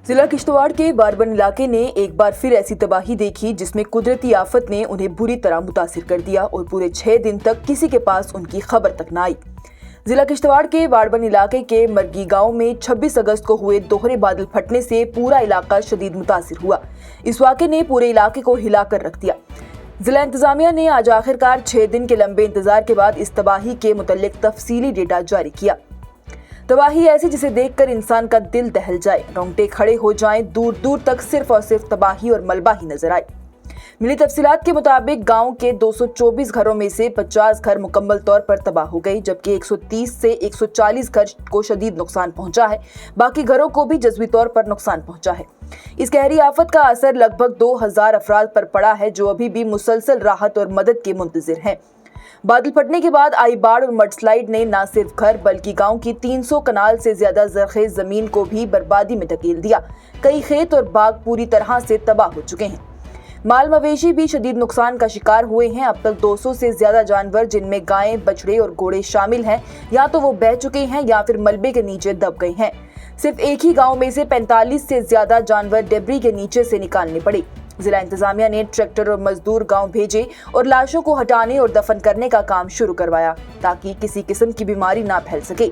ضلع کشتواڑ کے باربن علاقے نے ایک بار پھر ایسی تباہی دیکھی جس میں قدرتی آفت نے انہیں بری طرح متاثر کر دیا اور پورے 6 دن تک کسی کے پاس ان کی خبر تک نہ آئی۔ ضلع کشتواڑ کے باربن علاقے کے مرگی گاؤں میں 26 اگست کو ہوئے دوہرے بادل پھٹنے سے پورا علاقہ شدید متاثر ہوا۔ اس واقعے نے پورے علاقے کو ہلا کر رکھ دیا۔ ضلع انتظامیہ نے آج آخرکار 6 دن کے لمبے انتظار کے بعد اس تباہی کے متعلق تفصیلی ڈیٹا جاری کیا۔ تباہی ایسی جسے دیکھ کر انسان کا دل دہل جائے، رونگٹے کھڑے ہو جائیں، دور دور تک صرف اور صرف تباہی اور ملبہ ہی نظر آئے۔ ملی تفصیلات کے مطابق گاؤں کے 224 گھروں میں سے 50 گھر مکمل طور پر تباہ ہو گئی، جبکہ 130 سے 140 گھر کو شدید نقصان پہنچا ہے۔ باقی گھروں کو بھی جزوی طور پر نقصان پہنچا ہے۔ اس قہری آفت کا اثر لگ بھگ 2000 افراد پر پڑا ہے، جو ابھی بھی مسلسل راحت اور مدد کے منتظر ہیں۔ بادل پھٹنے کے بعد آئی باڑھ اور مڈ سلائیڈ نے نہ صرف گھر بلکہ گاؤں کی 300 کنال سے زیادہ زرخیز زمین کو بھی بربادی میں دھکیل دیا۔ کئی کھیت اور باغ پوری طرح سے تباہ ہو چکے ہیں۔ مال مویشی بھی شدید نقصان کا شکار ہوئے ہیں۔ اب تک 200 سے زیادہ جانور، جن میں گائیں، بچڑے اور گھوڑے شامل ہیں، یا تو وہ بہہ چکے ہیں یا پھر ملبے کے نیچے دب گئے ہیں۔ صرف ایک ہی گاؤں میں سے 45 سے زیادہ جانور ڈیبری کے نیچے سے نکالنے پڑے۔ ضلع انتظامیہ نے ٹریکٹر اور مزدور گاؤں بھیجے اور لاشوں کو ہٹانے اور دفن کرنے کا کام شروع کروایا تاکہ کسی قسم کی بیماری نہ پھیل سکے۔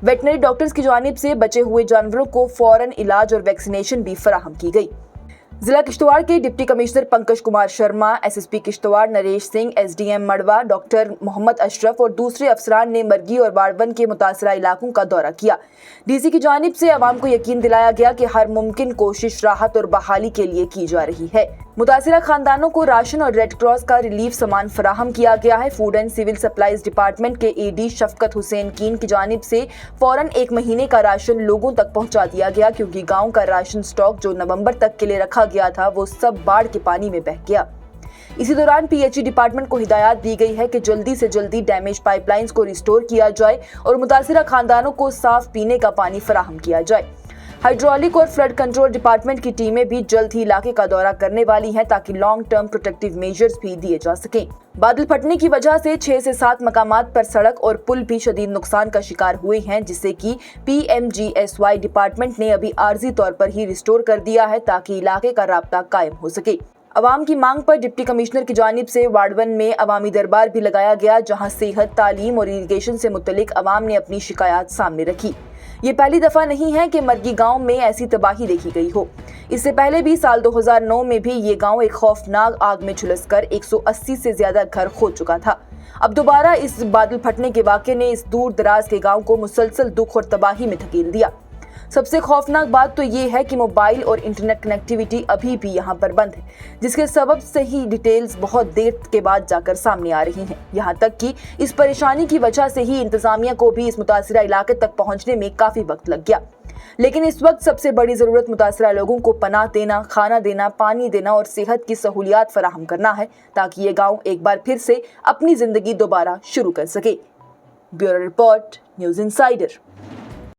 ویٹنری ڈاکٹرز کی جانب سے بچے ہوئے جانوروں کو فوراً علاج اور ویکسینیشن بھی فراہم کی گئی۔ ضلع کشتواڑ کے deputy commissioner Pankaj Kumar Sharma, S S P Kishtwar Naresh Singh, S D M Marwah doctor Mohammad Ashraf اور دوسرے افسران نے مرگی اور باربن کے متاثرہ علاقوں کا دورہ کیا۔ ڈی سی کی جانب سے عوام کو یقین دلایا گیا کہ ہر ممکن کوشش راحت اور بحالی کے لیے کی جا رہی ہے۔ متاثرہ خاندانوں کو راشن اور ریڈ کراس کا ریلیف سامان فراہم کیا گیا ہے۔ Food and civil supplies department کے اے ڈی شفقت حسین کین کی جانب سے فوراً 1 مہینے کا راشن لوگوں تک پہنچا دیا گیا، کیونکہ گاؤں کا راشن سٹاک جو نومبر تک کے لیے رکھا گیا تھا وہ سب باڑھ کے پانی میں بہہ گیا۔ اسی دوران پی ایچ ای ڈپارٹمنٹ کو ہدایات دی گئی ہے کہ جلدی سے جلدی ڈیمیج پائپ لائنز کو ریسٹور کیا جائے اور متاثرہ خاندانوں کو صاف پینے کا پانی فراہم کیا جائے۔ ہائیڈرولک اور فلڈ کنٹرول ڈپارٹمنٹ کی ٹیمیں بھی جلد ہی علاقے کا دورہ کرنے والی ہیں تاکہ لانگ ٹرم پروٹیکٹیو میجرز بھی دیے جا سکیں۔ بادل پھٹنے کی وجہ سے 6 سے 7 مقامات پر سڑک اور پل بھی شدید نقصان کا شکار ہوئے ہیں، جسے کہ P M G S Y department نے ابھی عارضی طور پر ہی ریسٹور کر دیا ہے تاکہ علاقے کا رابطہ قائم ہو سکے۔ عوام کی مانگ پر ڈپٹی کمشنر کی جانب سے وارڈ 1 میں عوامی دربار بھی لگایا گیا، جہاں صحت، تعلیم اور اریگیشن سے متعلق عوام نے اپنی شکایات سامنے رکھی۔ یہ پہلی دفعہ نہیں ہے کہ مرگی گاؤں میں ایسی تباہی دیکھی گئی ہو۔ اس سے پہلے بھی سال 2009 میں بھی یہ گاؤں ایک خوفناک آگ میں جھلس کر 180 سے زیادہ گھر کھو چکا تھا۔ اب دوبارہ اس بادل پھٹنے کے واقعے نے اس دور دراز کے گاؤں کو مسلسل دکھ اور تباہی میں دھکیل دیا۔ سب سے خوفناک بات تو یہ ہے کہ موبائل اور انٹرنیٹ کنیکٹیویٹی ابھی بھی یہاں پر بند ہے، جس کے سبب سے ہی ڈیٹیلز بہت دیر کے بعد جا کر سامنے آ رہی ہیں۔ یہاں تک کہ اس پریشانی کی وجہ سے ہی انتظامیہ کو بھی اس متاثرہ علاقے تک پہنچنے میں کافی وقت لگ گیا۔ لیکن اس وقت سب سے بڑی ضرورت متاثرہ لوگوں کو پناہ دینا، کھانا دینا، پانی دینا اور صحت کی سہولیات فراہم کرنا ہے تاکہ یہ گاؤں ایک بار پھر سے اپنی زندگی دوبارہ شروع کر سکے۔ Bureau report, news insider.